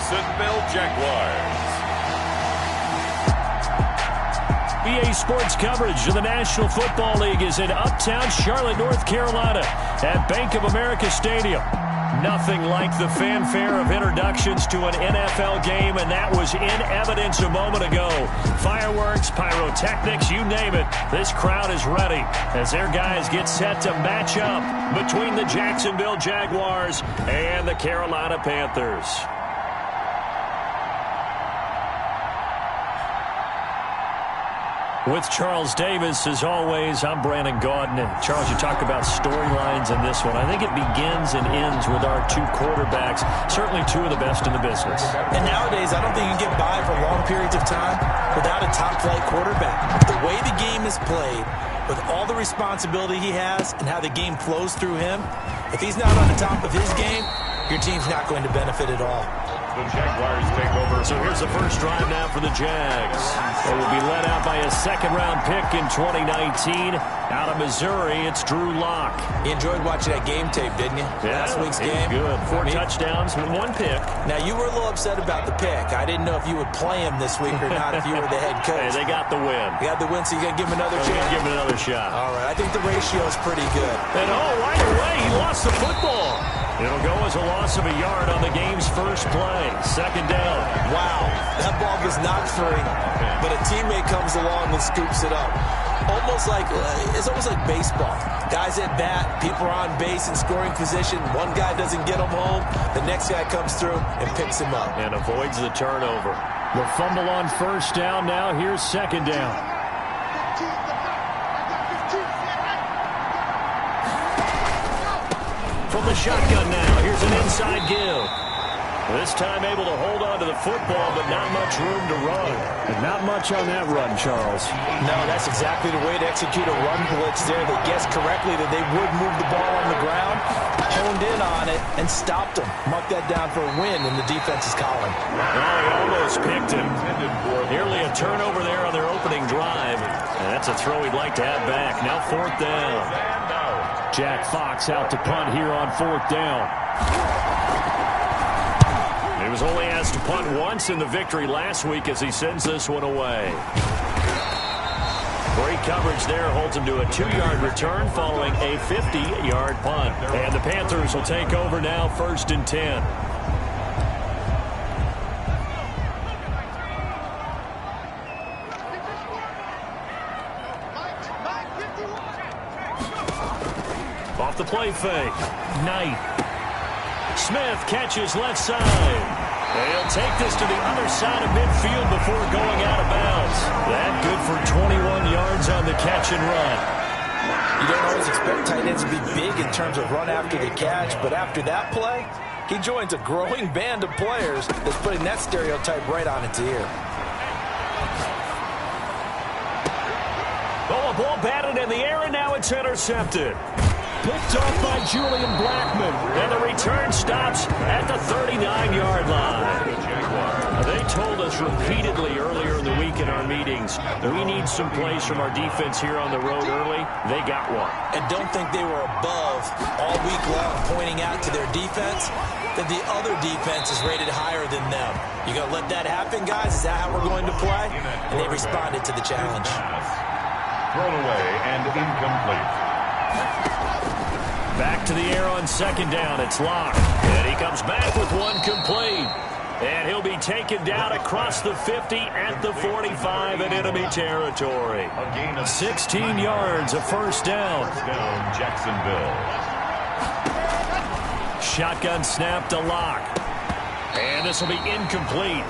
Jacksonville Jaguars. EA Sports coverage of the National Football League is in uptown Charlotte, North Carolina at Bank of America Stadium. Nothing like the fanfare of introductions to an NFL game, and that was in evidence a moment ago. Fireworks, pyrotechnics, you name it. This crowd is ready as their guys get set to match up between the Jacksonville Jaguars and the Carolina Panthers. With Charles Davis, as always, I'm Brandon Gaudin. And Charles, you talk about storylines in this one. I think it begins and ends with our two quarterbacks, certainly two of the best in the business. And nowadays, I don't think you can get by for long periods of time without a top-flight quarterback. The way the game is played, with all the responsibility he has and how the game flows through him, if he's not on the top of his game, your team's not going to benefit at all. The Jaguars take over. So here's the first drive now for the Jags. They will be led out by a second-round pick in 2019. Out of Missouri, it's Drew Lock. You enjoyed watching that game tape, didn't you? Yeah, Last week's game. Good. Four touchdowns and one pick. Now, you were a little upset about the pick. I didn't know if you would play him this week or not if you were the head coach. Hey, they got the win. You got the win, so you got to give him another chance? Give him another shot. All right, I think the ratio is pretty good. And right away, he lost the football. It'll go as a loss of a yard on the game's first play. Second down. Wow, that ball was not free, but a teammate comes along and scoops it up. It's almost like baseball. Guys at bat, people are on base in scoring position. One guy doesn't get him home. The next guy comes through and picks him up. And avoids the turnover. The fumble on first down. Now here's second down. From the shotgun now, here's an inside give. This time able to hold on to the football, but not much room to run. And not much on that run, Charles. No, that's exactly the way to execute a run blitz there. They guessed correctly that they would move the ball on the ground, honed in on it, and stopped them. Mark that down for a win in the defense's column. Oh, he almost picked him. Nearly a turnover there on their opening drive. And that's a throw he'd like to have back. Now fourth down. Jack Fox out to punt here on fourth down. He was only asked to punt once in the victory last week as he sends this one away. Great coverage there, holds him to a 2-yard return following a 50-yard punt. And the Panthers will take over now, 1st and 10. Off the play fake. Knight. Smith catches left side. He'll take this to the other side of midfield before going out of bounds. That good for 21 yards on the catch and run. You don't always expect tight ends to be big in terms of run after the catch, but after that play, he joins a growing band of players that's putting that stereotype right on its ear. Oh, a ball batted in the air, and now it's intercepted. Picked off by Julian Blackmon. And the return stops at the 39-yard line. They told us repeatedly earlier in the week in our meetings that we need some plays from our defense here on the road early. They got one. And don't think they were above all week long pointing out to their defense that the other defense is rated higher than them. You going to let that happen, guys? Is that how we're going to play? And they responded to the challenge. Thrown away and incomplete. Back to the air on second down. It's Locke. And he comes back with one complete. And he'll be taken down across the 50 at the 45 in enemy territory. A gain of 16 yards, a first down. First down, Jacksonville. Shotgun snap to Locke. And this will be incomplete.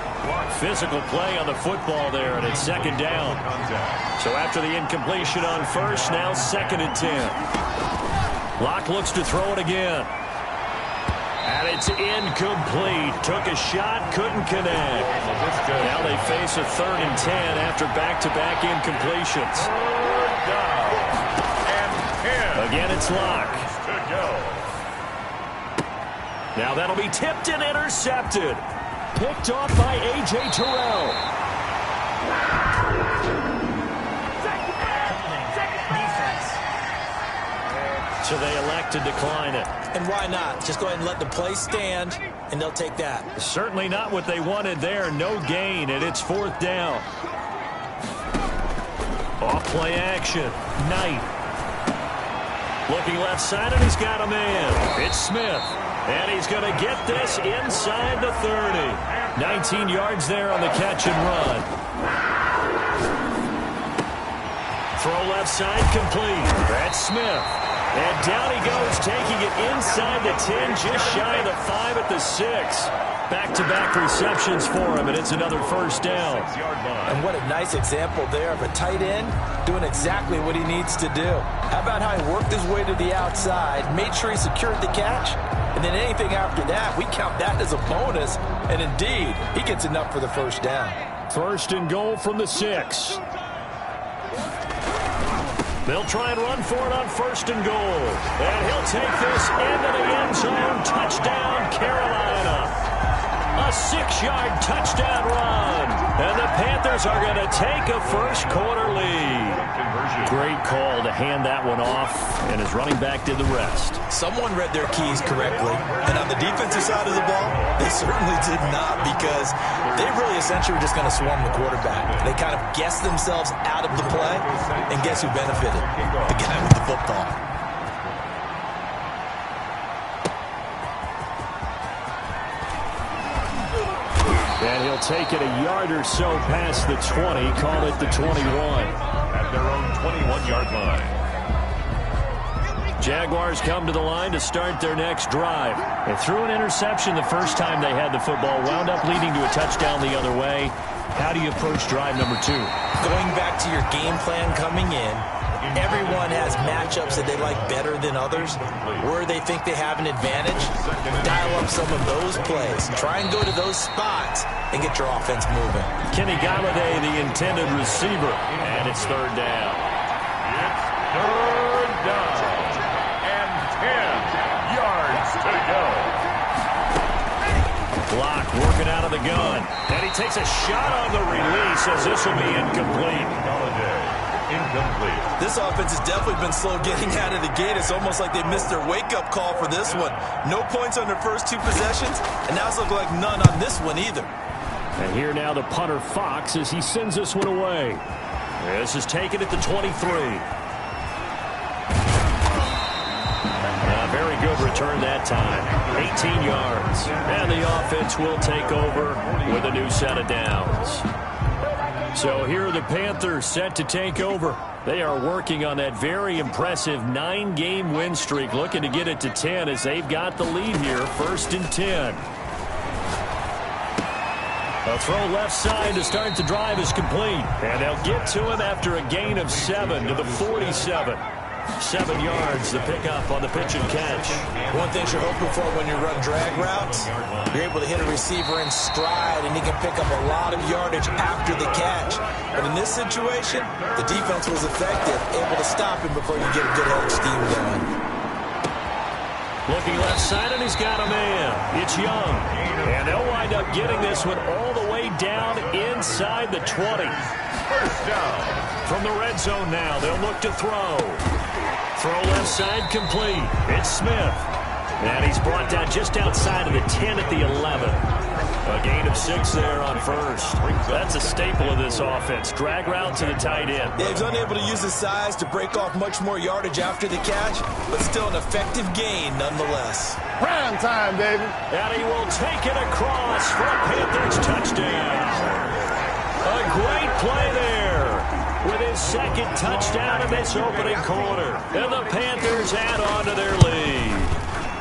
Physical play on the football there, and it's second down. So after the incompletion on first, now 2nd and 10. Locke looks to throw it again. And it's incomplete. Took a shot, couldn't connect. Now they face a 3rd and 10 after back-to-back incompletions. Again, it's Locke. Now that'll be tipped and intercepted. Picked off by A.J. Terrell. So they elect to decline it. And why not? Just go ahead and let the play stand, and they'll take that. Certainly not what they wanted there. No gain, and it's 4th down. Off-play action. Knight. Looking left side, and he's got a man. It's Smith. And he's going to get this inside the 30. 19 yards there on the catch and run. Throw left side complete. That's Smith. And down he goes, taking it inside the 10, just shy of the 5 at the 6. Back-to-back receptions for him, and it's another 1st down. And what a nice example there of a tight end doing exactly what he needs to do. How about how he worked his way to the outside, made sure he secured the catch, and then anything after that, we count that as a bonus. And indeed, he gets enough for the 1st down. 1st and goal from the 6. They'll try and run for it on 1st and goal. And he'll take this into the end zone. Touchdown, Carolina. A 6-yard touchdown run. And the Panthers are going to take a first-quarter lead. Great call to hand that one off, and his running back did the rest. Someone read their keys correctly. And on the defensive side of the ball, they certainly did not, because they really essentially were just going to swarm the quarterback. They kind of guessed themselves out of the play, and guess who benefited? The guy with the football. And he'll take it a yard or so past the 20, call it the 21. At their own 21-yard line. Jaguars come to the line to start their next drive. They threw an interception the first time they had the football, wound up leading to a touchdown the other way. How do you approach drive number 2? Going back to your game plan coming in, everyone has matchups that they like better than others, where they think they have an advantage. Dial up some of those plays. Try and go to those spots and get your offense moving. Kenny Galladay, the intended receiver, and it's 3rd down. It's 3rd down and 10 yards to go. Block working out of the gun, and he takes a shot on the release as this will be incomplete. Galladay. Incomplete. This offense has definitely been slow getting out of the gate. It's almost like they missed their wake-up call for this one. No points on their first 2 possessions, and now it's looking like none on this one either. And here now the punter Fox as he sends this one away. This is taken at the 23. A very good return that time. 18 yards. And the offense will take over with a new set of downs. So here are the Panthers set to take over. They are working on that very impressive 9-game win streak, looking to get it to 10 as they've got the lead here, 1st and 10. A throw left side to start the drive is complete. And they'll get to him after a gain of 7 to the 47. 7 yards, the pickup on the pitch and catch. One thing you're hoping for when you run drag routes, you're able to hit a receiver in stride, and he can pick up a lot of yardage after the catch. But in this situation, the defense was effective, able to stop him before you get a good head of steam going. Looking left side, and he's got a man. It's Young. And they'll wind up getting this one all the way down inside the 20. 1st down. From the red zone now, they'll look to throw. Throw left side complete. It's Smith. And he's brought down just outside of the 10 at the 11. A gain of 6 there on 1st. That's a staple of this offense. Drag route to the tight end. Yeah, he's unable to use his size to break off much more yardage after the catch, but still an effective gain nonetheless. Prime time, baby. And he will take it across for a Panthers touchdown. A great play there with his 2nd touchdown in this opening quarter. And the Panthers add on to their lead.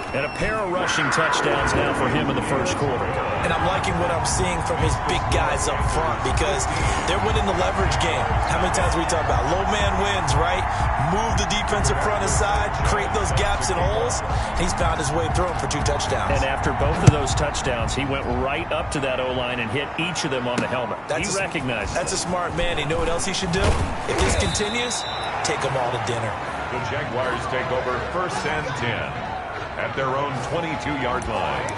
And a pair of rushing touchdowns now for him in the 1st quarter. And I'm liking what I'm seeing from his big guys up front, because they're winning the leverage game. How many times we talk about low man wins, right? Move the defensive front aside, create those gaps and holes. He's found his way through them for 2 touchdowns. And after both of those touchdowns, he went right up to that O-line and hit each of them on the helmet. He recognized That's a smart man. You know what else he should do? If this continues, take them all to dinner. The Jaguars take over 1st and 10. At their own 22-yard line.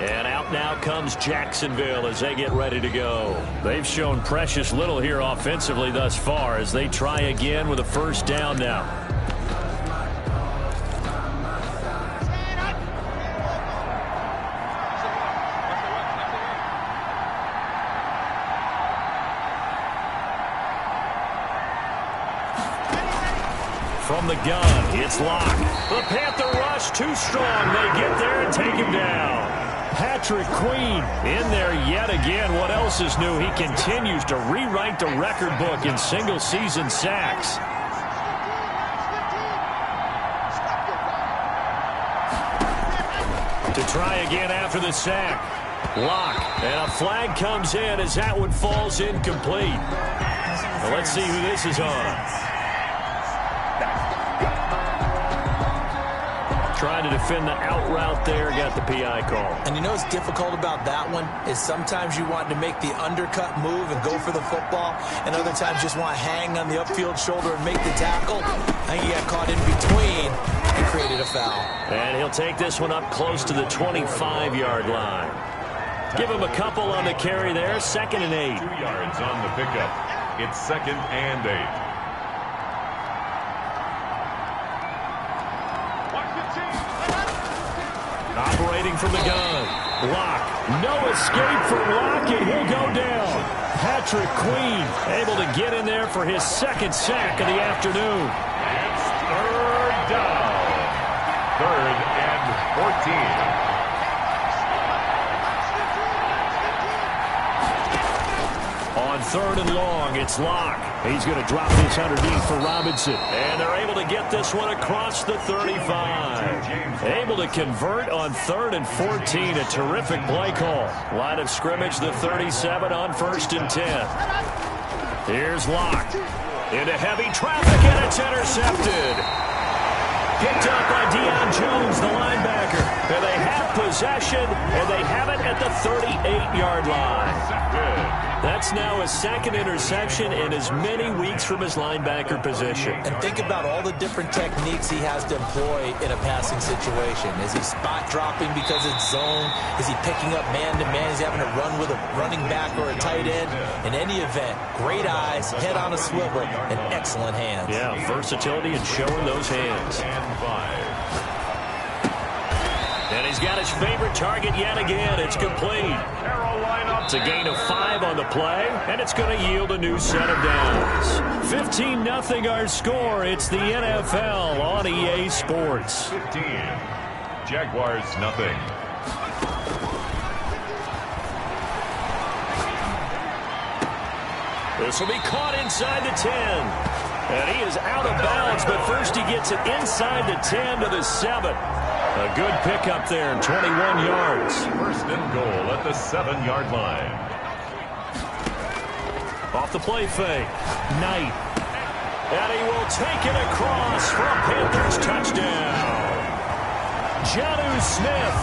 And out now comes Jacksonville as they get ready to go. They've shown precious little here offensively thus far as they try again with a 1st down now. From the gun, it's Locke. The Panther rush too strong. They get there and take him down. Patrick Queen in there yet again. What else is new? He continues to rewrite the record book in single-season sacks. To try again after the sack. Locke, and a flag comes in as that one falls incomplete. Well, let's see who this is on. Trying to defend the out route there, got the PI call. And you know what's difficult about that one is sometimes you want to make the undercut move and go for the football, and other times just want to hang on the upfield shoulder and make the tackle. I think he got caught in between and created a foul. And he'll take this one up close to the 25-yard line. Give him a couple on the carry there, 2nd and 8. 2 yards on the pickup. It's 2nd and 8. Operating from the gun. Locke. No escape from Locke, and he'll go down. Patrick Queen able to get in there for his 2nd sack of the afternoon. It's 3rd down. 3rd and 14. On 3rd and long, it's Locke. He's going to drop this underneath for Robinson. And they're able to get this one across the 35. Able to convert on 3rd and 14. A terrific play call. Line of scrimmage, the 37 on 1st and 10. Here's Locke. Into heavy traffic, and it's intercepted. Picked up by Deion Jones, the linebacker. And they have possession, and they have it at the 38-yard line. That's now his 2nd interception in as many weeks from his linebacker position. And think about all the different techniques he has to employ in a passing situation. Is he spot dropping because it's zone? Is he picking up man-to-man? Is he having to run with a running back or a tight end? In any event, great eyes, head on a swivel, and excellent hands. Yeah, versatility and showing those hands. And he's got his favorite target yet again. It's complete. It's a gain of 5 on the play, and it's going to yield a new set of downs. 15-0 our score. It's the NFL on EA Sports. 15. Jaguars nothing. This will be caught inside the 10. And he is out of bounds, but first he gets it inside the 10 to the 7. A good pickup there, 21 yards. 1st and goal at the 7-yard line. Off the play fake. Knight. And he will take it across for a Panthers touchdown. Jonnu Smith,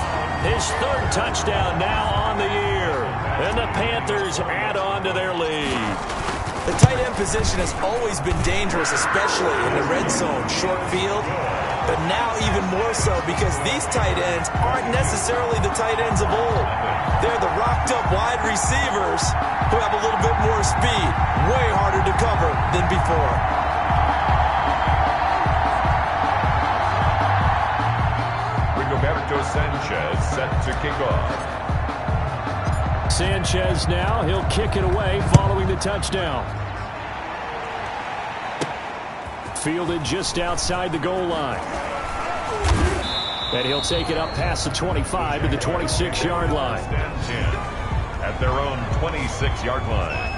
his 3rd touchdown now on the year. And the Panthers add on to their lead. The tight end position has always been dangerous, especially in the red zone, short field. But now even more so because these tight ends aren't necessarily the tight ends of old. They're the rocked-up wide receivers who have a little bit more speed. Way harder to cover than before. Rigoberto Sanchez set to kick off. Sanchez now, he'll kick it away following the touchdown. Fielded just outside the goal line. And he'll take it up past the 25 to the 26-yard line. At their own 26-yard line.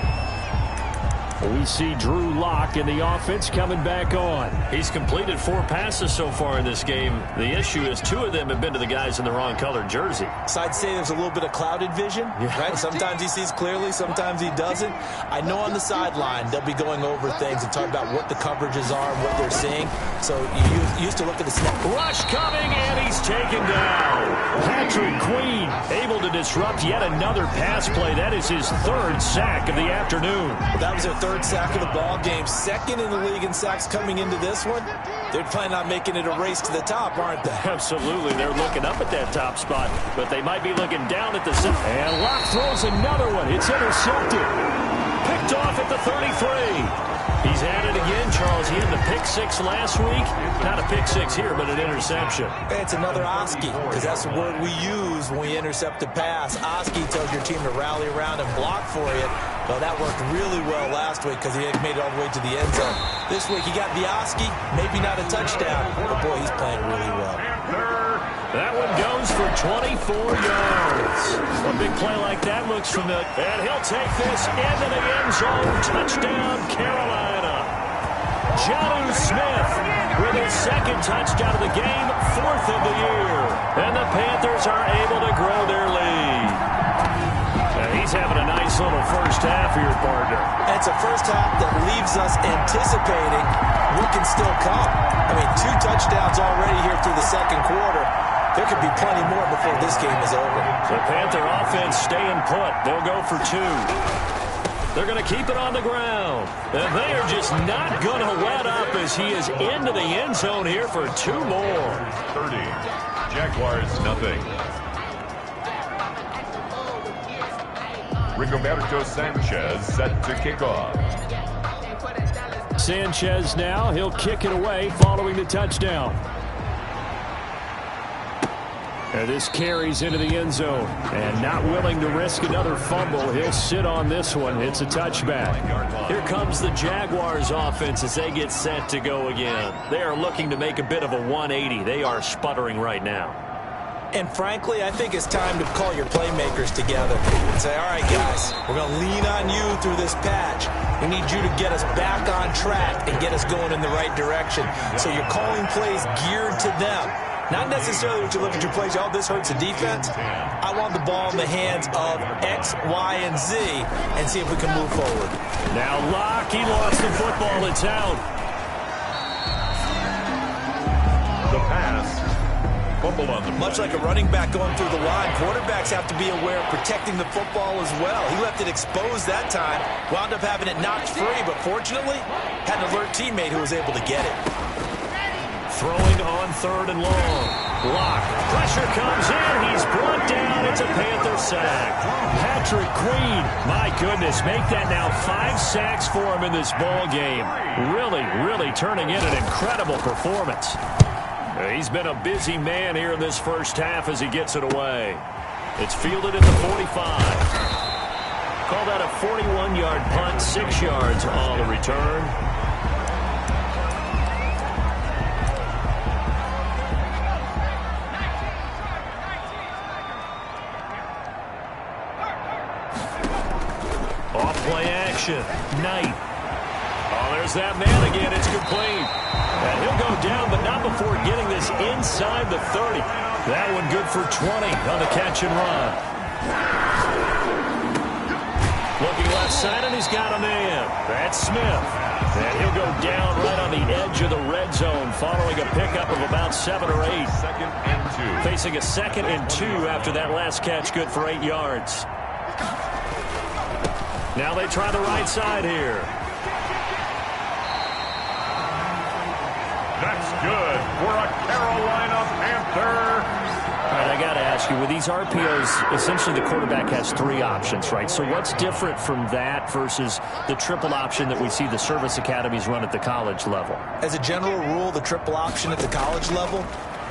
We see Drew Lock in the offense coming back on. He's completed 4 passes so far in this game. The issue is 2 of them have been to the guys in the wrong colored jersey. So I'd say there's a little bit of clouded vision, right? Sometimes he sees clearly, sometimes he doesn't. I know on the sideline they'll be going over things and talking about what the coverages are and what they're seeing. So you used to look at the snap. Rush coming, and he's taken down. Patrick Queen able to disrupt yet another pass play. That is his 3rd sack of the afternoon. That was their 3rd sack of the ball game. 2nd in the league in sacks coming into this one. They're planning on making it a race to the top, aren't they? Absolutely. They're looking up at that top spot, but they might be looking down at the center. And Locke throws another one. It's intercepted. picked off at the 33. He's at it again, Charles. He had the pick six last week. Not a pick six here, but an interception. It's another Oski, because that's the word we use when we intercept a pass. Oski tells your team to rally around and block for you. Well, that worked really well last week because he had made it all the way to the end zone. This week he got the Oski, maybe not a touchdown, but boy, he's playing really well. That one goes for 24 yards. A big play like that looks familiar. And he'll take this into the end zone. Touchdown, Carolina. Jonnu Smith with his second touchdown of the game, fourth of the year. And the Panthers are able to grow their lead. He's having a nice little first half here, partner. It's a first half that leaves us anticipating what can still come. I mean, 2 touchdowns already here through the second quarter. There could be plenty more before this game is over. The Panther offense staying put. They'll go for 2. They're going to keep it on the ground. And they are just not going to let up as he is into the end zone here for 2 more. 30. Jaguars, nothing. Rigoberto Sanchez set to kick off. Sanchez now, he'll kick it away following the touchdown. And this carries into the end zone. And not willing to risk another fumble, he'll sit on this one. It's a touchback. Here comes the Jaguars offense as they get set to go again. They are looking to make a bit of a 180. They are sputtering right now. And frankly, I think it's time to call your playmakers together and say, all right, guys, we're going to lean on you through this patch. We need you to get us back on track and get us going in the right direction. So you're calling plays geared to them. Not necessarily what you look at your plays, oh, this hurts the defense. I want the ball in the hands of X, Y, and Z and see if we can move forward. Now Locke, he lost the football. It's out. The pass. Fumble on the play. Much like a running back going through the line, quarterbacks have to be aware of protecting the football as well. He left it exposed that time, wound up having it knocked free, but fortunately, had an alert teammate who was able to get it. Throwing on 3rd and long. Block. Pressure comes in. He's brought down. It's a Panther sack. Patrick Queen. My goodness, make that now 5 sacks for him in this ball game. Really turning in an incredible performance. He's been a busy man here in this first half as he gets it away. It's fielded at the 45. Call that a 41-yard punt, 6 yards on the return. Off-play action. Knight. Oh, there's that man again. It's complete. And he'll go down, but not before getting this inside the 30. That one good for 20 on the catch and run. Looking left side, and he's got a man. That's Smith. And he'll go down right on the edge of the red zone following a pickup of about 7 or 8. 2nd and 2. Facing a 2nd and 2 after that last catch, good for 8 yards. Now they try the right side here. That's good for a Carolina Panther. All right, I got to ask you, with these RPOs, essentially the quarterback has 3 options, right? So what's different from that versus the triple option that we see the service academies run at the college level? As a general rule, the triple option at the college level,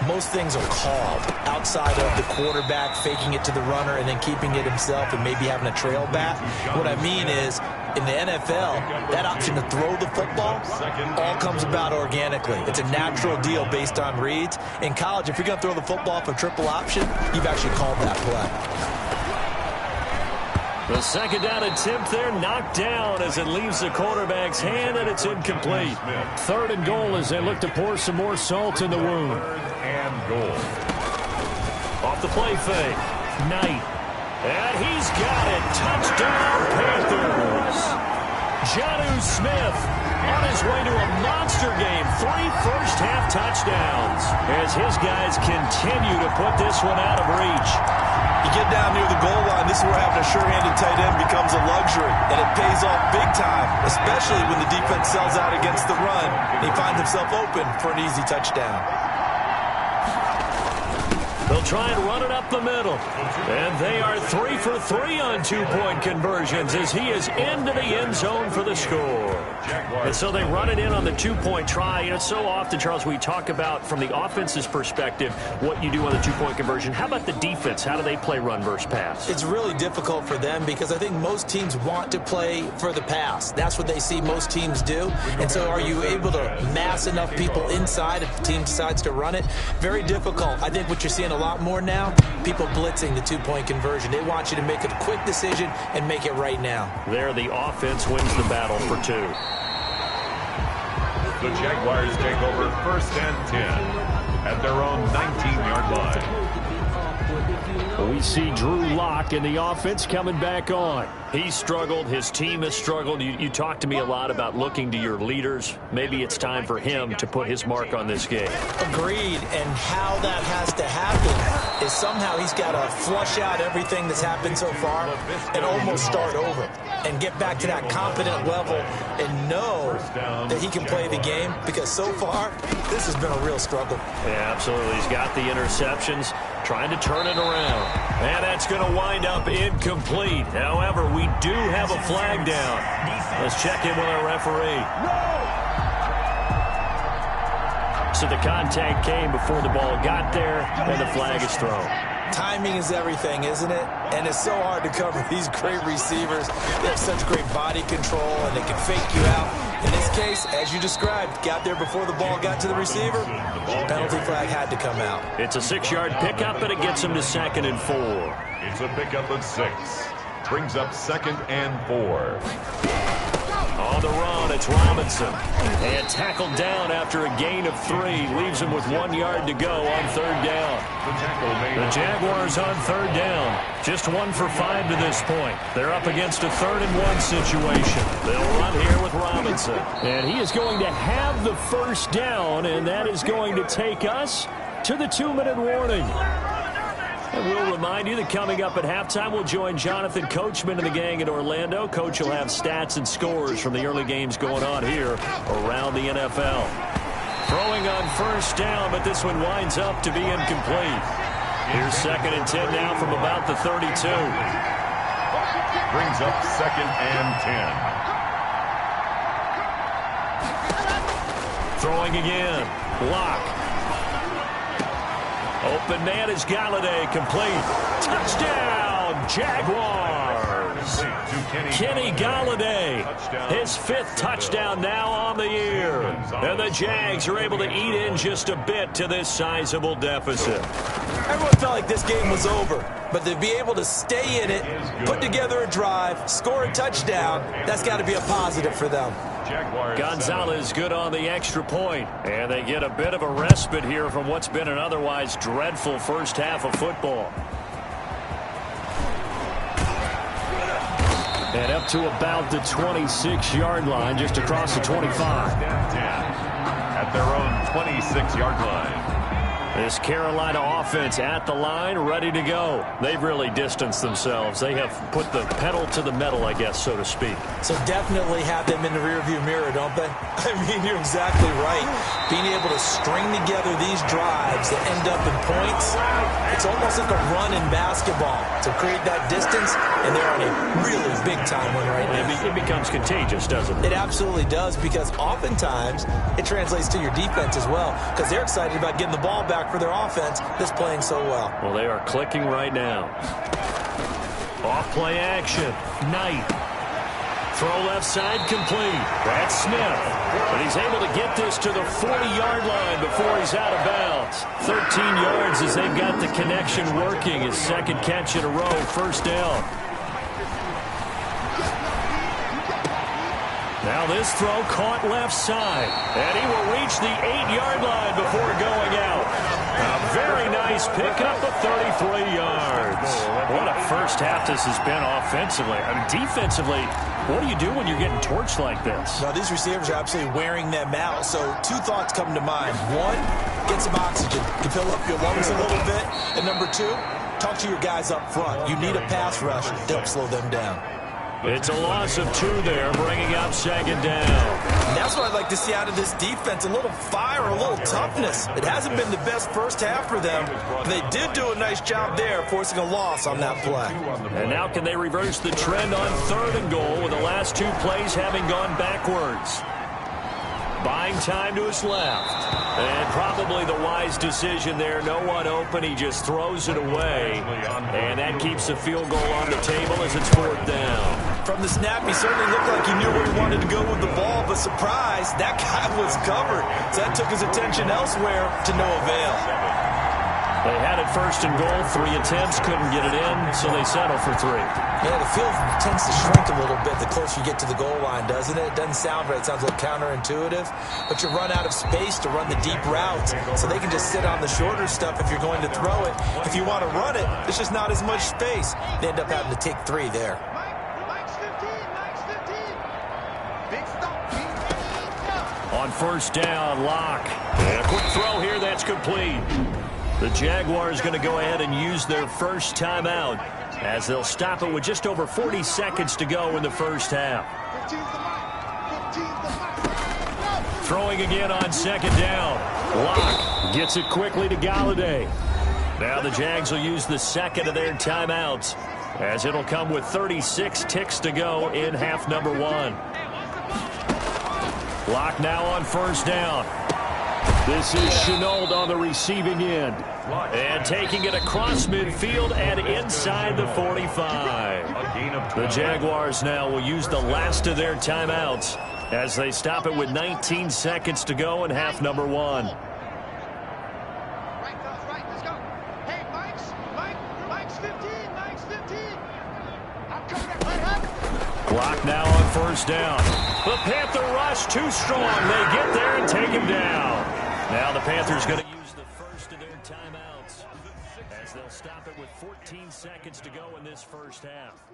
most things are called outside of the quarterback faking it to the runner and then keeping it himself and maybe having a trail back. What I mean is, in the NFL, that option to throw the football all comes about organically. It's a natural deal based on reads. In college, if you're going to throw the football for triple option, you've actually called that play. The 2nd down attempt there knocked down as it leaves the quarterback's hand, and it's incomplete. 3rd and goal as they look to pour some more salt in the wound. 3rd and goal. Off the play fake. Knight. And he's got it. Touchdown, Panthers. Jonnu Smith on his way to a monster game. 3 first-half touchdowns as his guys continue to put this one out of reach. You get down near the goal line, this is where having a sure-handed tight end becomes a luxury, and it pays off big time, especially when the defense sells out against the run, and he finds himself open for an easy touchdown. They'll try and run it up the middle. And they are 3 for 3 on two-point conversions as he is into the end zone for the score. And so they run it in on the two-point try. You know, so often, Charles, we talk about from the offense's perspective what you do on the two-point conversion. How about the defense? How do they play run versus pass? It's really difficult for them because I think most teams want to play for the pass. That's what they see most teams do. And so are you able to mass enough people inside if the team decides to run it? Very difficult. I think what you're seeing a lot more now, people blitzing the two-point conversion. They want you to make a quick decision and make it right now. There, the offense wins the battle for 2. The Jaguars take over 1st and 10 at their own 19-yard line. We see Drew Lock in the offense coming back on. He's struggled. His team has struggled. You talk to me a lot about looking to your leaders. Maybe it's time for him to put his mark on this game. Agreed. And how that has to happen is somehow he's got to flush out everything that's happened so far and almost start over and get back to that competent level and know that he can play the game, because so far this has been a real struggle. Yeah, absolutely. He's got the interceptions, trying to turn it around. And that's going to wind up incomplete. However, we do have a flag down. Let's check in with our referee. So the contact came before the ball got there, and the flag is thrown. Timing is everything, isn't it? And it's so hard to cover these great receivers. They have such great body control, and they can fake you out. In this case, as you described, got there before the ball got to the receiver. Penalty flag had to come out. It's a 6-yard pickup, and it gets him to 2nd and 4. It's a pickup of 6. Brings up 2nd and 4. On the run, it's Robinson. And tackled down after a gain of 3. Leaves him with 1 yard to go on 3rd down. The Jaguars on 3rd down. Just 1 for 5 to this point. They're up against a 3rd and 1 situation. They'll run here with Robinson. And he is going to have the 1st down, and that is going to take us to the 2-minute warning. And we'll remind you that coming up at halftime, we'll join Jonathan Coachman and the gang in Orlando. Coach will have stats and scores from the early games going on here around the NFL. Throwing on 1st down, but this one winds up to be incomplete. Here's 2nd and 10 now from about the 32. Brings up 2nd and 10. Throwing again. Lock. Open man is Galladay, complete. Touchdown, Jaguars. Kenny Galladay, his 5th touchdown now on the year. And the Jags are able to eat in just a bit to this sizable deficit. Everyone felt like this game was over, but to be able to stay in it, put together a drive, score a touchdown, that's got to be a positive for them. Gonzalez good on the extra point, and they get a bit of a respite here from what's been an otherwise dreadful first half of football. And up to about the 26-yard line, just across the 25. At their own 26-yard line. This Carolina offense at the line, ready to go. They've really distanced themselves. They have put the pedal to the metal, I guess, so to speak. So definitely have them in the rearview mirror, don't they? I mean, you're exactly right. Being able to string together these drives that end up in points, it's almost like a run in basketball to create that distance, and they're on a really big-time one right now. It becomes contagious, doesn't it? It absolutely does, because oftentimes it translates to your defense as well, because they're excited about getting the ball back for their offense that's playing so well. Well, they are clicking right now. Off play action. Knight. Throw left side complete. That's Smith. But he's able to get this to the 40-yard line before he's out of bounds. 13 yards as they've got the connection working. His 2nd catch in a row. 1st down. Now this throw caught left side. And he will reach the 8-yard line before going out. A very nice pickup of 33 yards. What a first half this has been offensively. I mean, defensively, what do you do when you're getting torched like this? Now, these receivers are absolutely wearing them out. So 2 thoughts come to mind. 1, get some oxygen. You fill up your lungs a little bit. And number 2, talk to your guys up front. You need a pass rush to help slow them down. It's a loss of 2 there, bringing up second down. And that's what I'd like to see out of this defense, a little fire, a little toughness. It hasn't been the best first half for them, but they did do a nice job there, forcing a loss on that play. And now can they reverse the trend on 3rd and goal with the last 2 plays having gone backwards? Buying time to his left. And probably the wise decision there. No one open. He just throws it away. And that keeps the field goal on the table as it's 4th down. From the snap, he certainly looked like he knew where he wanted to go with the ball, but surprise, that guy was covered. So that took his attention elsewhere to no avail. They had it 1st and goal. 3 attempts, couldn't get it in, so they settle for 3. Yeah, the field tends to shrink a little bit the closer you get to the goal line, doesn't it? It doesn't sound right. It sounds a little counterintuitive. But you run out of space to run the deep routes, so they can just sit on the shorter stuff if you're going to throw it. If you want to run it, there's just not as much space. They end up having to take 3 there. On 1st down, Locke. And a quick throw here, that's complete. The Jaguars going to go ahead and use their first timeout as they'll stop it with just over 40 seconds to go in the first half. Throwing again on 2nd down. Locke gets it quickly to Galladay. Now the Jags will use the 2nd of their timeouts as it'll come with 36 ticks to go in half number 1. Locke now on 1st down. This is Chenault on the receiving end. And taking it across midfield and inside the 45. The Jaguars now will use the last of their timeouts as they stop it with 19 seconds to go in half number 1. Clock now on 1st down. The Panther rush too strong. They get there and take him down. Now the Panthers going to use the first of their timeouts as they'll stop it with 14 seconds to go in this first half.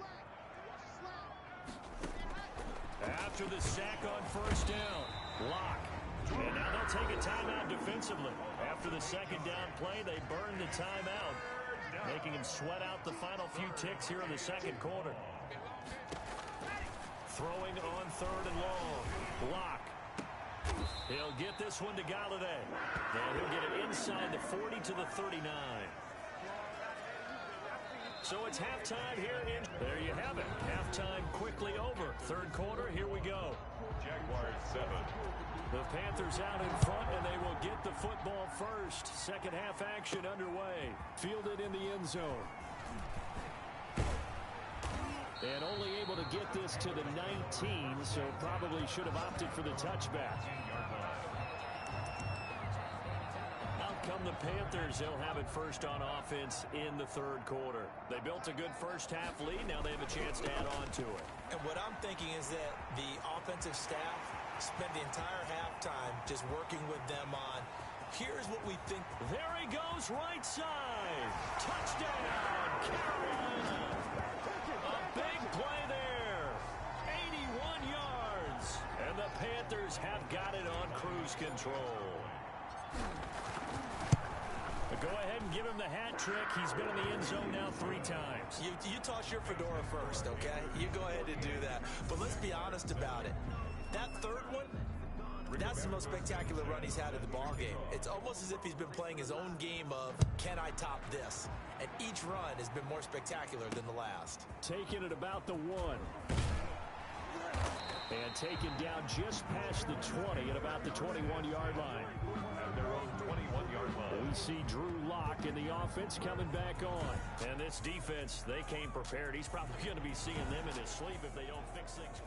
After the sack on 1st down, Locke. And now they'll take a timeout defensively. After the 2nd down play, they burn the timeout, making him sweat out the final few ticks here in the 2nd quarter. Throwing on 3rd and long. Locke. He'll get this one to Galladay. And he'll get it inside the 40 to the 39. So it's halftime here in. There you have it. Halftime quickly over. 3rd quarter, here we go. Jaguars 7. The Panthers out in front, and they will get the football first. 2nd half action underway. Fielded in the end zone. And only able to get this to the 19, so probably should have opted for the touchback. Out come the Panthers. They'll have it first on offense in the 3rd quarter. They built a good first half lead. Now they have a chance to add on to it. And what I'm thinking is that the offensive staff spent the entire halftime just working with them on, here's what we think. There he goes, right side. Touchdown, Carolina. A big play there. 81 yards. And the Panthers have got it on cruise control. Go ahead and give him the hat trick. He's been in the end zone now 3 times. You toss your fedora first, okay? You go ahead and do that. But let's be honest about it. That 3rd one, that's the most spectacular run he's had in the ballgame. It's almost as if he's been playing his own game of, can I top this? And each run has been more spectacular than the last. Taking it about the 1. And taken down just past the 20 at about the 21-yard line. At their own 21-yard line. We see Drew Lock in the offense coming back on. And this defense, they came prepared. He's probably going to be seeing them in his sleep if they don't fix things.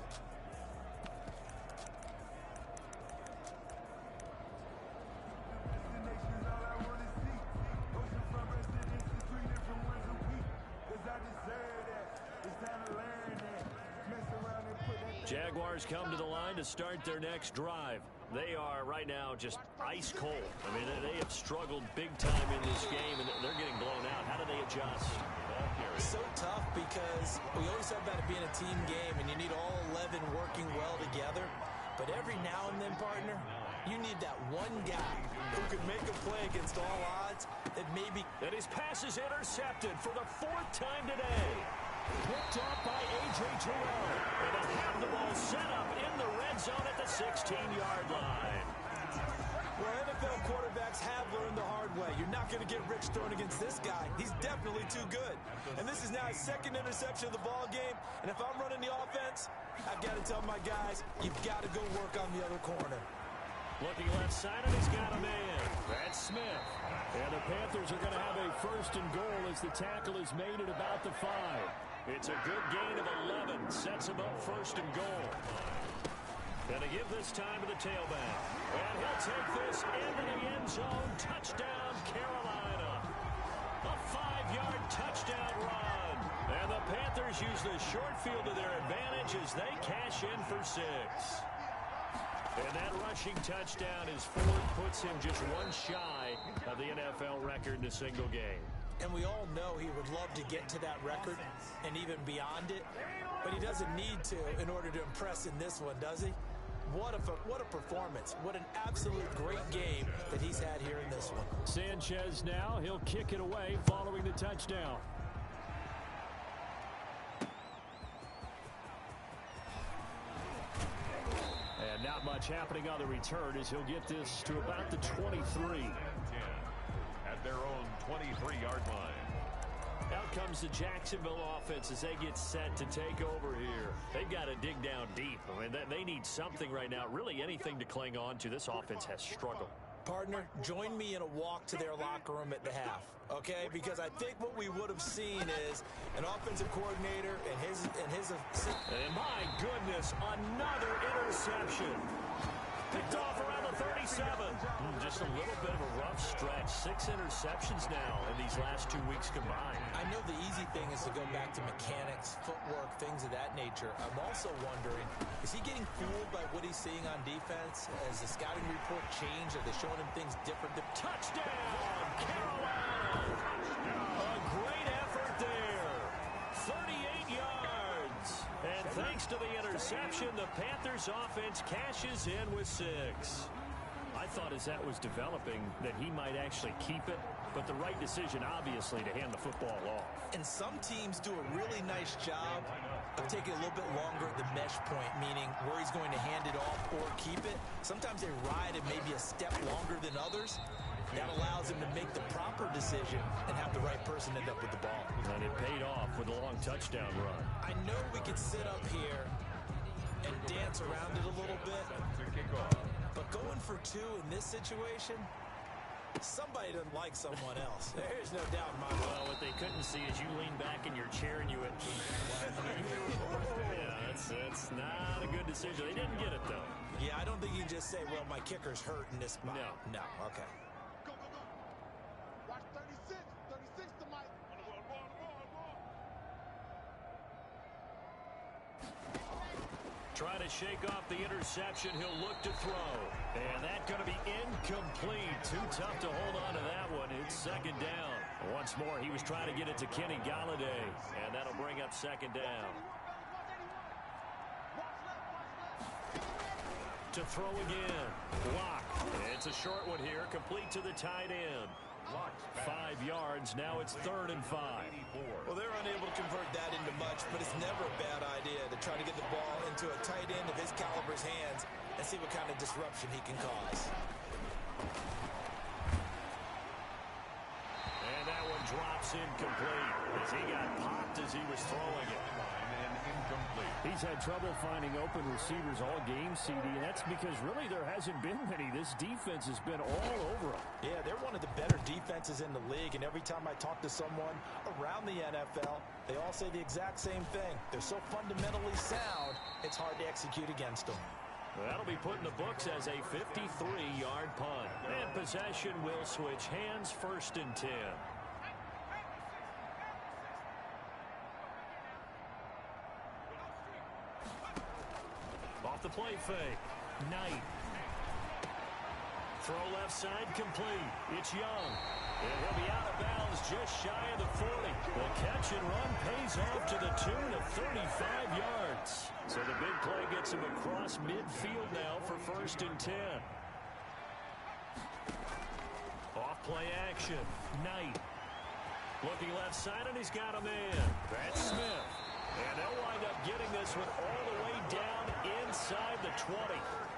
Jaguars come to the line to start their next drive. They are right now just ice cold. I mean, they have struggled big time in this game, and they're getting blown out. How do they adjust? It's so tough because we always talk about it being a team game, and you need all 11 working well together. But every now and then, partner, you need that one guy who could make a play against all odds that maybe... And his pass is intercepted for the 4th time today. Picked off by A.J. A.J. Terrell. And they'll have the ball set up in the red zone at the 16-yard line. Well, NFL quarterbacks have learned the hard way. You're not going to get rich throwing against this guy. He's definitely too good. And this is now his second interception of the ball game. And if I'm running the offense, I've got to tell my guys, you've got to go work on the other corner. Looking left side, and he's got a man. That's Smith. And the Panthers are going to have a 1st and goal as the tackle is made at about the 5. It's a good gain of 11. Sets him up 1st and goal. Going to give this time to the tailback. And he'll take this into the end zone. Touchdown, Carolina. A 5-yard touchdown run. And the Panthers use the short field to their advantage as they cash in for 6. And that rushing touchdown is 4, puts him just one shy of the NFL record in a single game. And we all know he would love to get to that record and even beyond it. But he doesn't need to in order to impress in this one, does he? What a performance. What an absolute great game that he's had here in this one. Sanchez now, he'll kick it away following the touchdown. And not much happening on the return as he'll get this to about the 23. At their own 23-yard line. Out comes the Jacksonville offense as they get set to take over here. They've got to dig down deep. I mean, they need something right now, really anything to cling on to. This offense has struggled. Partner, join me in a walk to their locker room at the half, okay? Because I think what we would have seen is an offensive coordinator and his And my goodness, another interception. Picked off around the 37. Just a little bit of a rough stretch. 6 interceptions now in these last 2 weeks combined. I know the easy thing is to go back to mechanics, footwork, things of that nature. I'm also wondering, is he getting fooled by what he's seeing on defense? Has the scouting report changed? Are they showing him things different? Touchdown, Carolina! A great effort there. 38 yards. And thanks to the interception, the Panthers offense cashes in with 6. I thought as that was developing that he might actually keep it, but the right decision, obviously, to hand the football off. And some teams do a really nice job of taking a little bit longer at the mesh point, meaning where he's going to hand it off or keep it. Sometimes they ride it maybe a step longer than others. That allows him to make the proper decision and have the right person end up with the ball. And it paid off with a long touchdown run. I know we could sit up here and dance around it a little bit, but going for 2 in this situation, somebody doesn't like someone else. There's no doubt in my mind. Well, what they couldn't see is you lean back in your chair and you went, yeah, that's not a good decision. They didn't get it, though. Yeah, I don't think you can just say, well, my kicker's hurt in this spot. No, okay. Watch 36 to Mike. Trying to shake off the interception. He'll look to throw. And that's going to be incomplete. Too tough to hold on to that one. It's 2nd down. Once more, he was trying to get it to Kenny Galladay. And that'll bring up 2nd down. To throw again. Block. It's a short one here. Complete to the tight end. 5 yards. Now it's 3rd and 5. Well, they're unable to convert that into much, but it's never a bad idea to try to get the ball into a tight end of his caliber's hands and see what kind of disruption he can cause. And that one drops incomplete as he got popped as he was throwing it. He's had trouble finding open receivers all game, CD, and that's because really there hasn't been many. This defense has been all over him. Yeah, they're one of the better defenses in the league, and every time I talk to someone around the NFL, they all say the exact same thing. They're so fundamentally sound, it's hard to execute against them. That'll be put in the books as a 53-yard punt. And possession will switch hands, 1st and 10. Off the play fake. Knight. Throw left side complete. It's Young. And he'll be out of bounds just shy of the 40. The catch and run pays off to the tune of 35 yards. So the big play gets him across midfield now for 1st and 10. Off play action. Knight. Looking left side, and he's got a man. That's Smith. And they'll wind up getting this one all the way down inside the 20.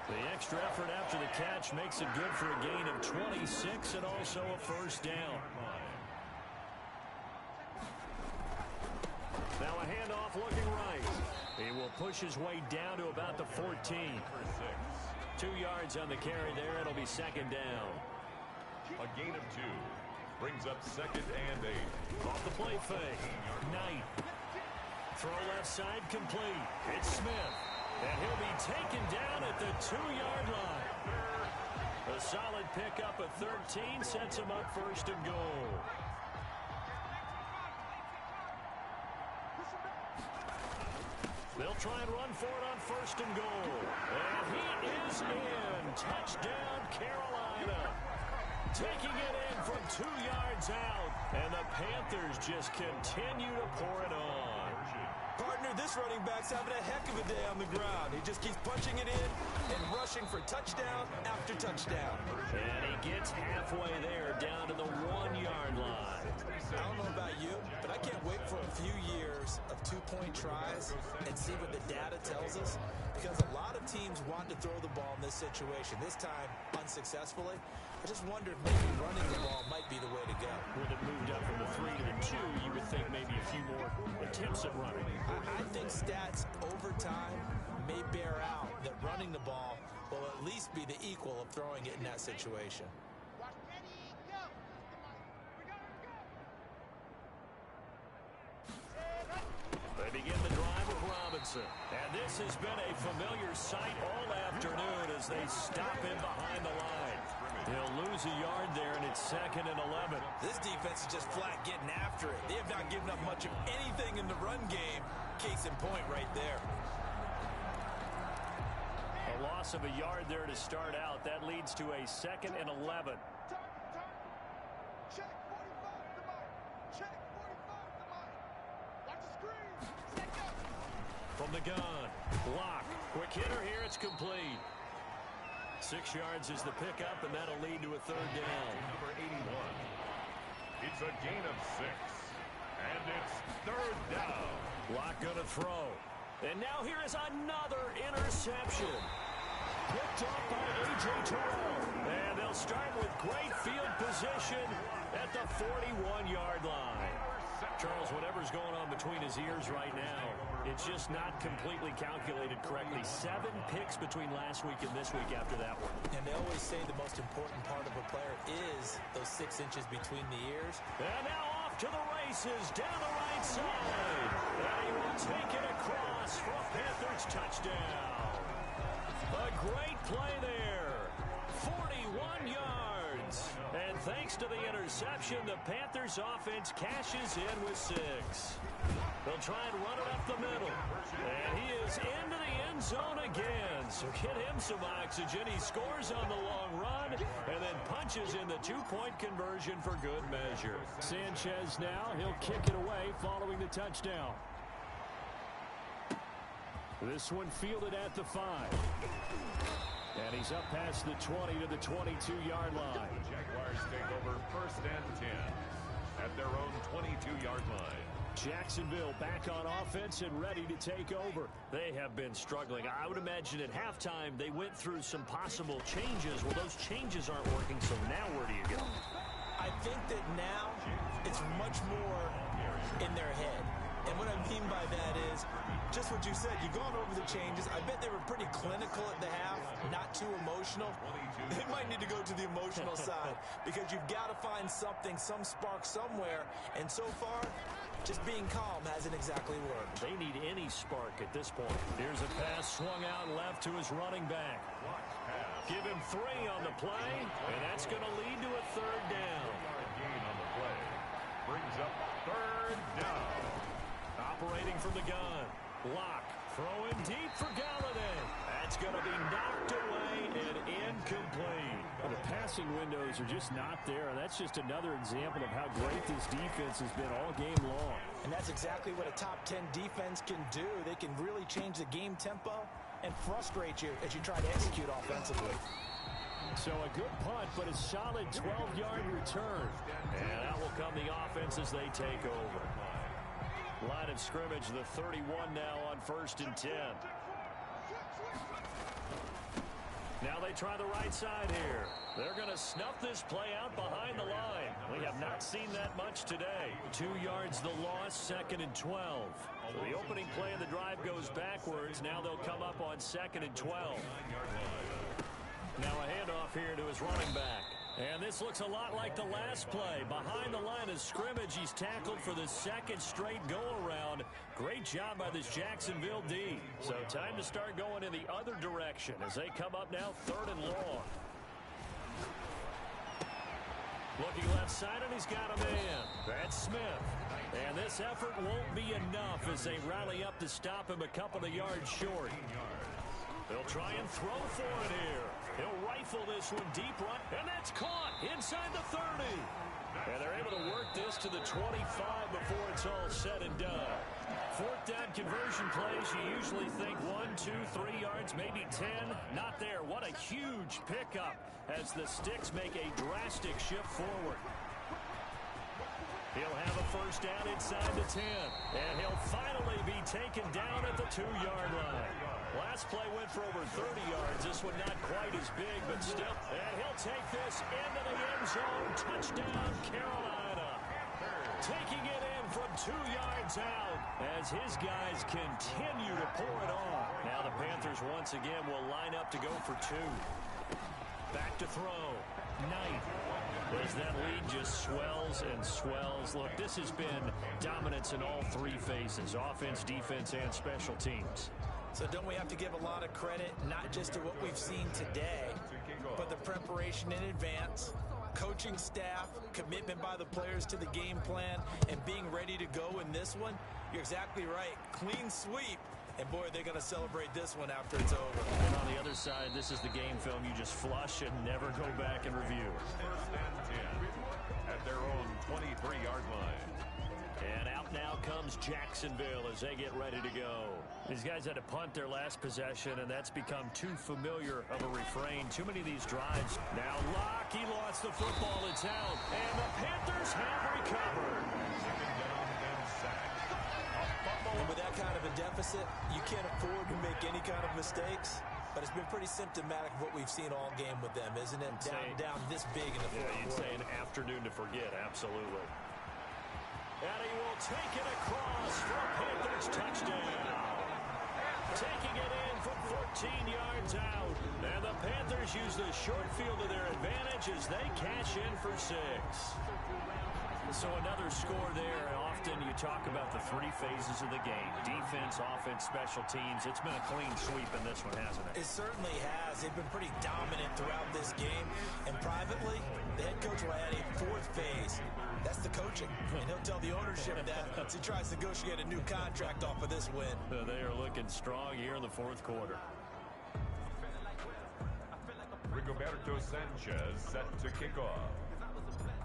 The extra effort after the catch makes it good for a gain of 26 and also a first down. Now a handoff looking right. He will push his way down to about the 14. 2 yards on the carry there. It'll be second down. A gain of 2. Brings up second and 8. Off the play fake. Knight. Throw left side complete. It's Smith. And he'll be taken down at the 2-yard line. A solid pickup of 13 sets him up first and goal. They'll try and run for it on first and goal. And he is in. Touchdown, Carolina. Taking it in from 2 yards out. And the Panthers just continue to pour it on. Partner, this running back's having a heck of a day on the ground. He just keeps punching it in and rushing for touchdown after touchdown. And he gets halfway there, down to the 1-yard line. I don't know about you, but I can't wait for a few years of 2-point tries and see what the data tells us, because a lot of teams want to throw the ball in this situation. This time, unsuccessfully. I just wonder if maybe running the ball might be the way to go. With it moved up from the 3 to the 2, you would think maybe a few more attempts at running. I think stats over time may bear out that running the ball will at least be the equal of throwing it in that situation. Watch Penny go. They begin the drive with Robinson. And this has been a familiar sight all afternoon as they stop him behind the line. He'll lose a yard there, and it's second and 11. This defense is just flat getting after it. They have not given up much of anything in the run game. Case in point right there. A loss of a yard there to start out. That leads to a second and 11. Check 45 to Mike. Check 45 to Mike. Watch the screen. Set up. From the gun. Block. Quick hitter here. It's complete. 6 yards is the pickup, and that'll lead to a third down. Number 81. It's a gain of 6. And it's third down. Lock going to throw. And now here is another interception. Picked off by A.J. Terrell. And they'll start with great field position at the 41-yard line. Charles, whatever's going on between his ears right now, it's just not completely calculated correctly. 7 picks between last week and this week after that one. And they always say the most important part of a player is those 6 inches between the ears. And now off to the races down the right side. And he will take it across for a Panthers touchdown. A great play there. 41 yards. And thanks to the interception, the Panthers offense cashes in with 6. They'll try and run it up the middle. And he is into the end zone again. So get him some oxygen. He scores on the long run and then punches in the 2-point conversion for good measure. Sanchez now, he'll kick it away following the touchdown. This one fielded at the 5. And he's up past the 20 to the 22-yard line. The Jaguars take over first and 10 at their own 22-yard line. Jacksonville back on offense and ready to take over. They have been struggling. I would imagine at halftime they went through some possible changes. Well, those changes aren't working, so now where do you go? I think that now it's much more in their head. And what I mean by that is just what you said. You've gone over the changes. I bet they were pretty clinical at the half, not too emotional. They might need to go to the emotional side because you've got to find something, some spark somewhere. And so far, just being calm hasn't exactly worked. They need any spark at this point. Here's a pass swung out left to his running back. Give him 3 on the play, and that's going to lead to a third down. Gain on the play. Brings up third down. Operating from the gun. Lock. Throwing deep for Galladay. That's going to be knocked away and incomplete. Well, the passing windows are just not there. That's just another example of how great this defense has been all game long. And that's exactly what a top 10 defense can do. They can really change the game tempo and frustrate you as you try to execute offensively. So a good punt, but a solid 12-yard return. And out will come the offense as they take over. Line of scrimmage, the 31 now on 1st and 10. Now they try the right side here. They're going to snuff this play out behind the line. We have not seen that much today. 2 yards the loss, 2nd and 12. So the opening play of the drive goes backwards. Now they'll come up on 2nd and 12. Now a handoff here to his running back. And this looks a lot like the last play. Behind the line of scrimmage, he's tackled for the 2nd straight go-around. Great job by this Jacksonville D. So time to start going in the other direction as they come up now 3rd and long. Looking left side, and he's got a man. That's Smith. And this effort won't be enough as they rally up to stop him a couple of yards short. They'll try and throw for it here. He'll rifle this one deep right, and that's caught inside the 30. And they're able to work this to the 25 before it's all said and done. 4th down conversion plays, you usually think 1, 2, 3 yards, maybe 10. Not there. What a huge pickup as the Sticks make a drastic shift forward. He'll have a 1st down inside the 10. And he'll finally be taken down at the 2-yard line. Last play went for over 30 yards. This one not quite as big, but still. And he'll take this into the end zone. Touchdown, Carolina. Taking it in from 2 yards out as his guys continue to pour it on. Now the Panthers once again will line up to go for 2. Back to throw. Knight. As that lead just swells and swells. Look, this has been dominance in all 3 phases. Offense, defense, and special teams. So don't we have to give a lot of credit, not just to what we've seen today, but the preparation in advance, coaching staff, commitment by the players to the game plan, and being ready to go in this one? You're exactly right. Clean sweep. And, boy, they're going to celebrate this one after it's over. And on the other side, this is the game film you just flush and never go back and review. 1st and 10 at their own 23-yard line. And out now comes Jacksonville as they get ready to go. These guys had to punt their last possession, and that's become too familiar of a refrain. Too many of these drives. Now Locke, he lost the football. It's out. And the Panthers have recovered. And with that kind of a deficit, you can't afford to make any kind of mistakes. But it's been pretty symptomatic of what we've seen all game with them, isn't it? Down this big in the fourth quarter. You'd say an afternoon to forget, absolutely. And he will take it across for a Panthers touchdown. Taking it in from 14 yards out. And the Panthers use the short field to their advantage as they cash in for 6. So another score there. Often you talk about the 3 phases of the game. Defense, offense, special teams. It's been a clean sweep in this one, hasn't it? It certainly has. They've been pretty dominant throughout this game. And privately, the head coach will add a 4th phase. That's the coaching. And he'll tell the ownership that as he tries to negotiate a new contract off of this win. They are looking strong here in the 4th quarter. Rigoberto Sanchez set to kick off.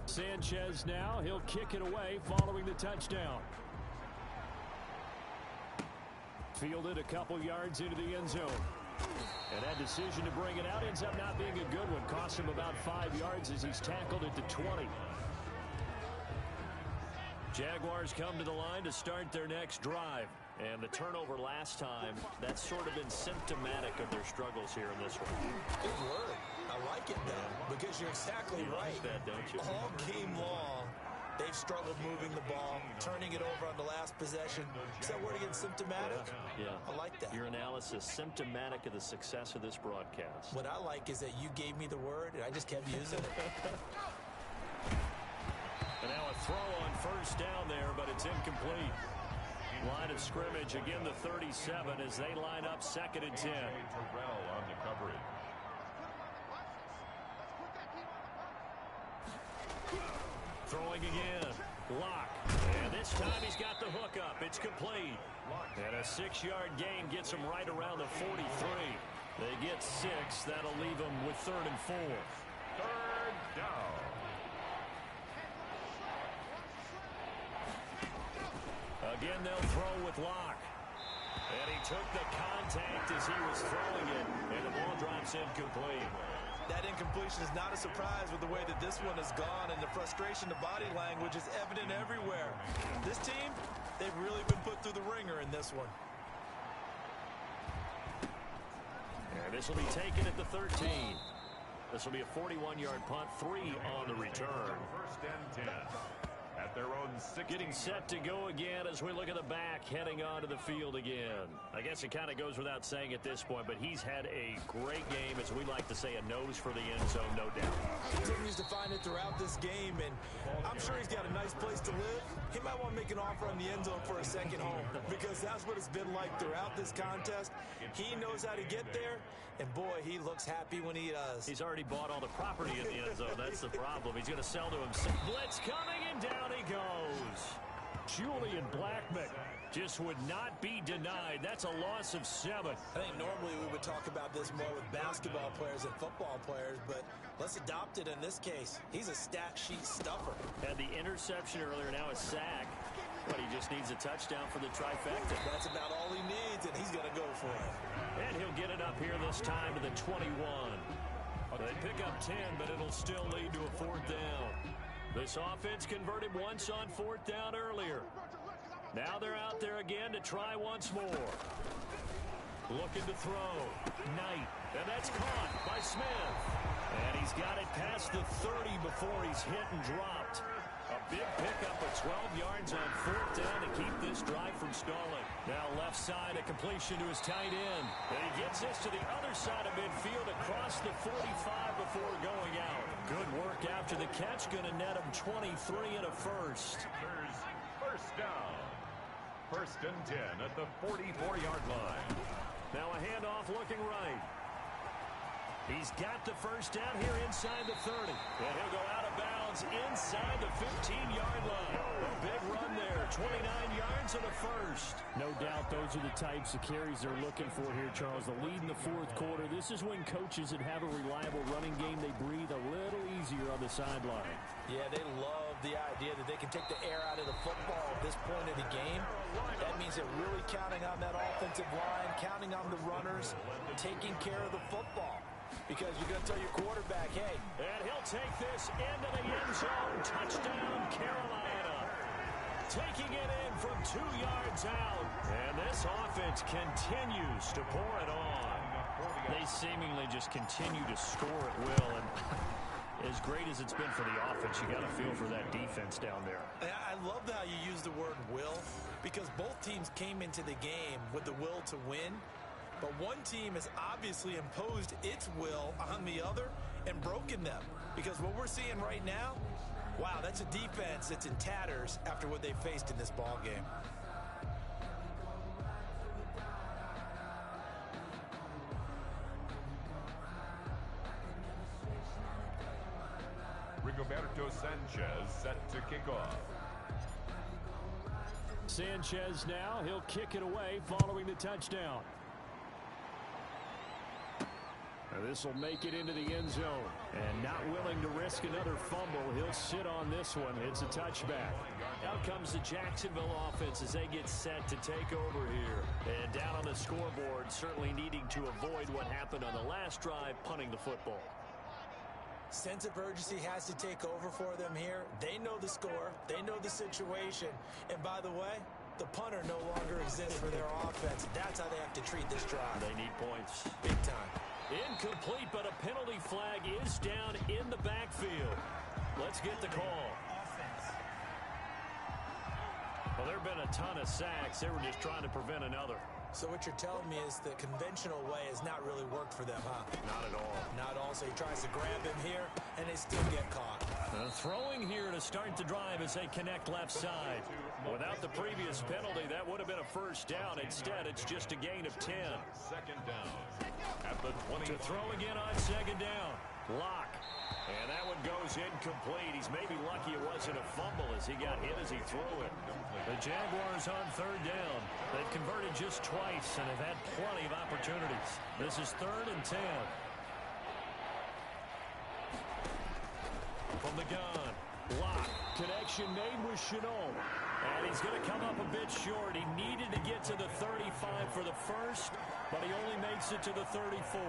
Sanchez now, he'll kick it away following the touchdown. Fielded a couple yards into the end zone. And that decision to bring it out ends up not being a good one. Cost him about 5 yards as he's tackled at the 20. Jaguars come to the line to start their next drive. And the turnover last time, that's sort of been symptomatic of their struggles here in this one. Good word. I like it, though, because you're exactly right. You like that, don't you? All game long, they've struggled moving the ball, turning it over on the last possession. Is that word again, symptomatic? Yeah. I like that. Your analysis, symptomatic of the success of this broadcast. What I like is that you gave me the word, and I just kept using it. And now a throw on 1st down there, but it's incomplete. Line of scrimmage, again the 37 as they line up 2nd and 10. Terrell on the coverage. Throwing again. Locke. And this time he's got the hook up. It's complete. And a 6-yard gain gets him right around the 43. They get 6. That'll leave them with 3rd and 4. 3rd down. Again, they'll throw with Locke. And he took the contact as he was throwing it. And the ball drops incomplete. That incompletion is not a surprise with the way that this one has gone, and the frustration, the body language is evident everywhere. This team, they've really been put through the ringer in this one. And this will be taken at the 13. This will be a 41-yard punt, 3 on the return. First and 10 at their own 6. Getting set to go again as we look at the back, heading onto the field again. I guess it kind of goes without saying at this point, but he's had a great game, as we like to say, a nose for the end zone, no doubt. Continues to find it throughout this game, and I'm sure he's got a nice place to live. He might want to make an offer on the end zone for a second home, because that's what it's been like throughout this contest. He knows how to get there, and boy, he looks happy when he does. He's already bought all the property in the end zone. That's the problem. He's going to sell to himself. Blitz coming, and down he goes. Julian Blackman just would not be denied. That's a loss of 7. I think normally we would talk about this more with basketball players and football players, but let's adopt it in this case. He's a stat sheet stuffer. Had the interception earlier, now a sack. But he just needs a touchdown for the trifecta. That's about all he needs, and he's going to go for it. And he'll get it up here this time to the 21. They pick up 10, but it'll still lead to a 4th down. This offense converted once on 4th down earlier. Now they're out there again to try once more. Looking to throw. Knight. And that's caught by Smith. And he's got it past the 30 before he's hit and dropped. A big pickup of 12 yards on 4th down to keep this drive from stalling. Now left side, a completion to his tight end. And he gets this to the other side of midfield across the 45 before going out. Good work after the catch. Going to net him 23 and a first. First down. First and 10 at the 44-yard line. Now a handoff looking right. He's got the first down here inside the 30. And he'll go out of bounds inside the 15-yard line. A big run there, 29 yards and a first. No doubt those are the types of carries they're looking for here, Charles. The lead in the 4th quarter. This is when coaches that have a reliable running game, they breathe a little easier on the sideline. Yeah, they love the idea that they can take the air out of the football at this point of the game. That means they're really counting on that offensive line, counting on the runners, taking care of the football. Because you're going to tell your quarterback, hey. And he'll take this into the end zone. Touchdown, Carolina. Taking it in from 2 yards out. And this offense continues to pour it on. They seemingly just continue to score at will. And as great as it's been for the offense, you got to feel for that defense down there. I love how you use the word will, because both teams came into the game with the will to win. But one team has obviously imposed its will on the other and broken them. Because what we're seeing right now, wow, that's a defense that's in tatters after what they faced in this ball game. Rigoberto Sanchez set to kick off. Sanchez now, he'll kick it away following the touchdown. This will make it into the end zone. And not willing to risk another fumble, he'll sit on this one. It's a touchback. Out comes the Jacksonville offense as they get set to take over here. And down on the scoreboard, certainly needing to avoid what happened on the last drive, punting the football. Sense of urgency has to take over for them here. They know the score. They know the situation. And by the way, the punter no longer exists for their offense. That's how they have to treat this drive. They need points. Big time. Incomplete, but a penalty flag is down in the backfield. Let's get the call. Well, there have been a ton of sacks. They were just trying to prevent another. So what you're telling me is the conventional way has not really worked for them, huh? Not at all. Not at all. So he tries to grab him here, and they still get caught. Throwing here to start the drive as they connect left side. Without the previous penalty, that would have been a first down. Instead, it's just a gain of 10. Second down at the 20. To throw again on second down. Lock. And that one goes incomplete. He's maybe lucky it wasn't a fumble as he got hit as he threw it. The Jaguars on third down. They've converted just twice and have had plenty of opportunities. This is 3rd and 10. From the gun. Lock. Connection made with Chenault. And he's going to come up a bit short. He needed to get to the 35 for the first, but he only makes it to the 34.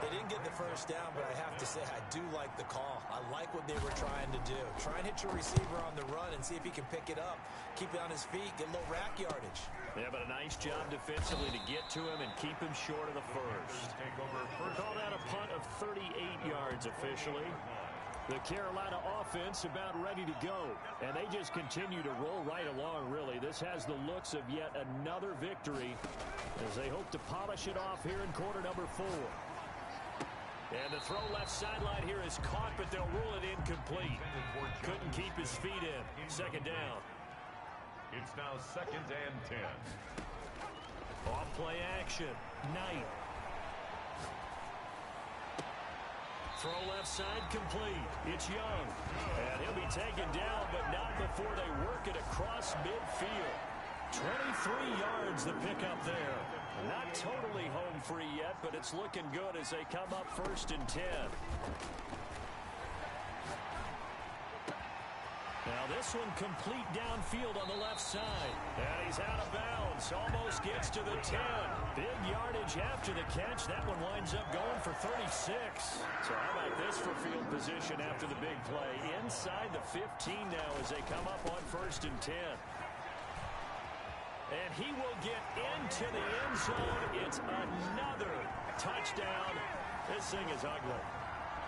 They didn't get the first down, but I have to say I do like the call. I like what they were trying to do. Try and hit your receiver on the run and see if he can pick it up, keep it on his feet, get a little rack yardage. Yeah, but a nice job defensively to get to him and keep him short of the first. We'll call that a punt of 38 yards officially. The Carolina offense about ready to go, and they just continue to roll right along, really. This has the looks of yet another victory as they hope to polish it off here in quarter number 4. And the throw left sideline here is caught, but they'll rule it incomplete. Couldn't keep his feet in. Second down. It's now 2nd and 10. Off play action. Knight. Throw left side complete. It's Young. And he'll be taken down, but not before they work it across midfield. 23 yards the pickup there. Not totally home free yet, but it's looking good as they come up 1st and 10. Now this one complete downfield on the left side. And he's out of bounds. Almost gets to the 10. Big yardage after the catch. That one winds up going for 36. So how about this for field position after the big play? Inside the 15 now as they come up on 1st and 10. And he will get into the end zone. It's another touchdown. This thing is ugly.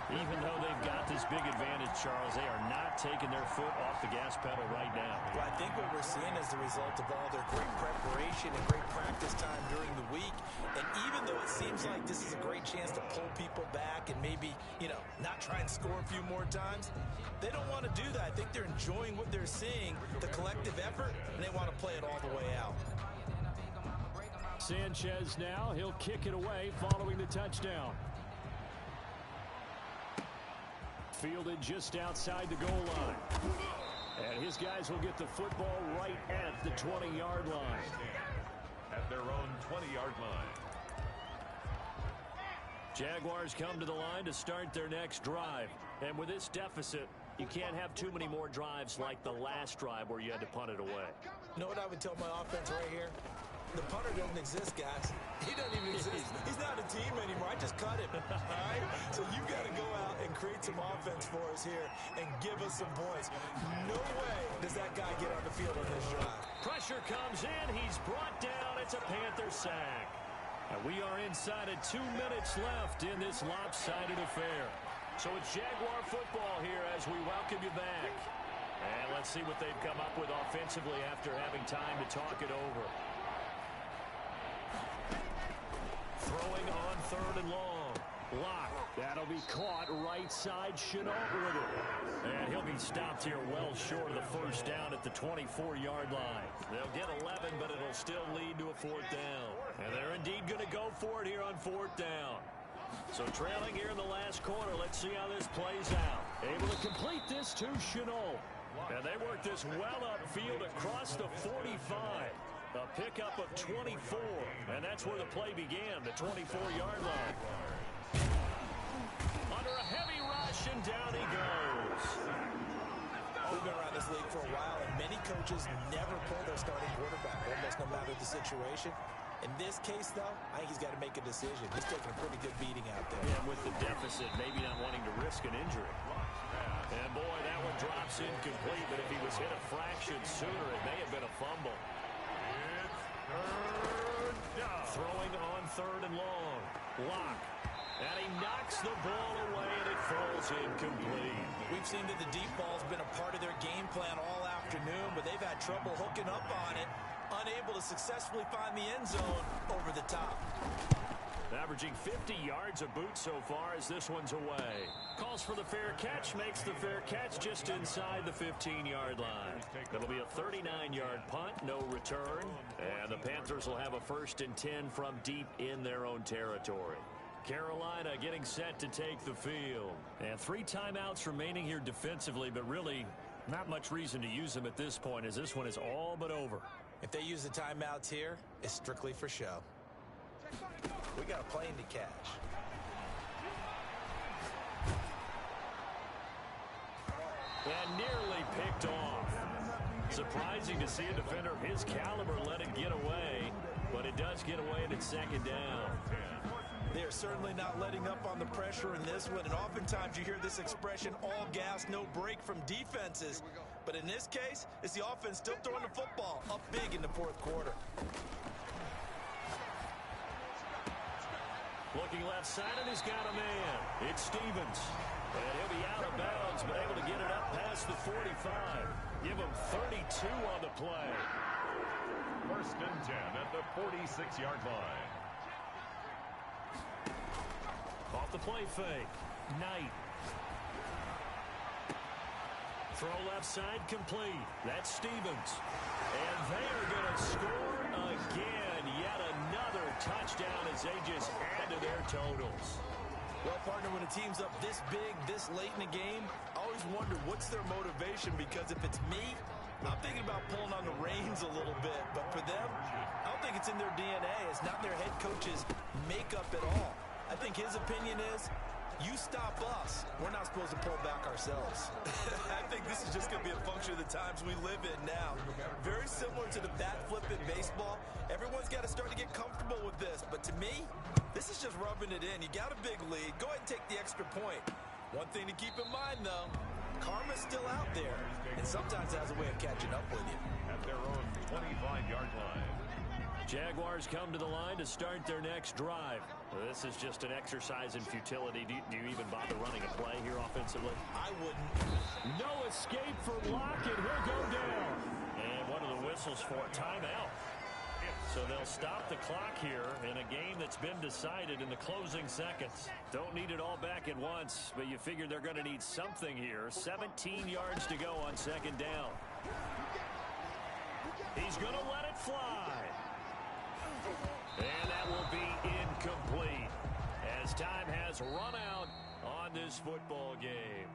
Even though they've got this big advantage, Charles, they are not taking their foot off the gas pedal right now. Well, I think what we're seeing is the result of all their great preparation and great practice time during the week. And even though it seems like this is a great chance to pull people back and maybe, not try and score a few more times, they don't want to do that. I think they're enjoying what they're seeing, the collective effort, and they want to play it all the way out. Sanchez now, he'll kick it away following the touchdown. Fielded just outside the goal line. And his guys will get the football right at the 20-yard line. At their own 20-yard line. Jaguars come to the line to start their next drive. And with this deficit, you can't have too many more drives like the last drive where you had to punt it away. You know what I would tell my offense right here? The punter doesn't exist, guys. He doesn't even exist. He's not a team anymore. I just cut him. All right? So you got to go out and create some offense for us here and give us some points. No way does that guy get on the field on this drive. Pressure comes in. He's brought down. It's a Panther sack. And we are inside of 2 minutes left in this lopsided affair. So it's Jaguar football here as we welcome you back. And let's see what they've come up with offensively after having time to talk it over. Throwing on 3rd and long. Lock. That'll be caught right side. Chenault with it. And he'll be stopped here well short of the first down at the 24-yard line. They'll get 11, but it'll still lead to a 4th down. And they're indeed going to go for it here on 4th down. So trailing here in the last quarter. Let's see how this plays out. Able to complete this to Chenault. And they work this well upfield across the 45. A pickup of 24, and that's where the play began, the 24-yard line. Under a heavy rush, and down he goes. We've been around this league for a while, and many coaches never pull their starting quarterback, almost no matter the situation. In this case, though, I think he's got to make a decision. He's taking a pretty good beating out there. Yeah, with the deficit, maybe not wanting to risk an injury. And, boy, that one drops incomplete, but if he was hit a fraction sooner, it may have been a fumble. Throwing on 3rd and long. Lock. And he knocks the ball away, and it falls incomplete. We've seen that the deep ball's been a part of their game plan all afternoon, but they've had trouble hooking up on it, unable to successfully find the end zone over the top. Averaging 50 yards a boot so far as this one's away. Calls for the fair catch, makes the fair catch just inside the 15-yard line. It'll be a 39-yard punt, no return. And the Panthers will have a 1st and 10 from deep in their own territory. Carolina getting set to take the field. And 3 timeouts remaining here defensively, but really not much reason to use them at this point as this one is all but over. If they use the timeouts here, it's strictly for show. We got a plane to catch. And nearly picked off. Surprising to see a defender of his caliber let it get away, but it does get away and it's 2nd down. They are certainly not letting up on the pressure in this one, and oftentimes you hear this expression, all gas, no break from defenses. But in this case, it's the offense still throwing the football up big in the fourth quarter. Looking left side, and he's got a man. It's Stevens. And he'll be out of bounds, but able to get it up past the 45. Give him 32 on the play. 1st and 10 at the 46-yard line. Off the play fake. Knight. Throw left side complete. That's Stevens. And they are going to score again. Yet another touchdown as they just add to their totals. Well, partner, when a team's up this big, this late in the game, I always wonder what's their motivation, because if it's me, I'm thinking about pulling on the reins a little bit. But for them, I don't think it's in their DNA. It's not their head coach's makeup at all. I think his opinion is, you stop us, we're not supposed to pull back ourselves. I think this is just going to be a function of the times we live in now. Very similar to the bat flip in baseball. Everyone's got to start to get comfortable with this. But to me, this is just rubbing it in. You got a big lead. Go ahead and take the extra point. One thing to keep in mind, though, karma's still out there, and sometimes it has a way of catching up with you. At their own 25-yard line. Jaguars come to the line to start their next drive. This is just an exercise in futility. Do you even bother running a play here offensively? I wouldn't. No escape for Lockett. He'll go down. And one of the whistles for a timeout. So they'll stop the clock here in a game that's been decided in the closing seconds. Don't need it all back at once, but you figure they're going to need something here. 17 yards to go on 2nd down. He's going to let it fly. And that will be incomplete as time has run out on this football game.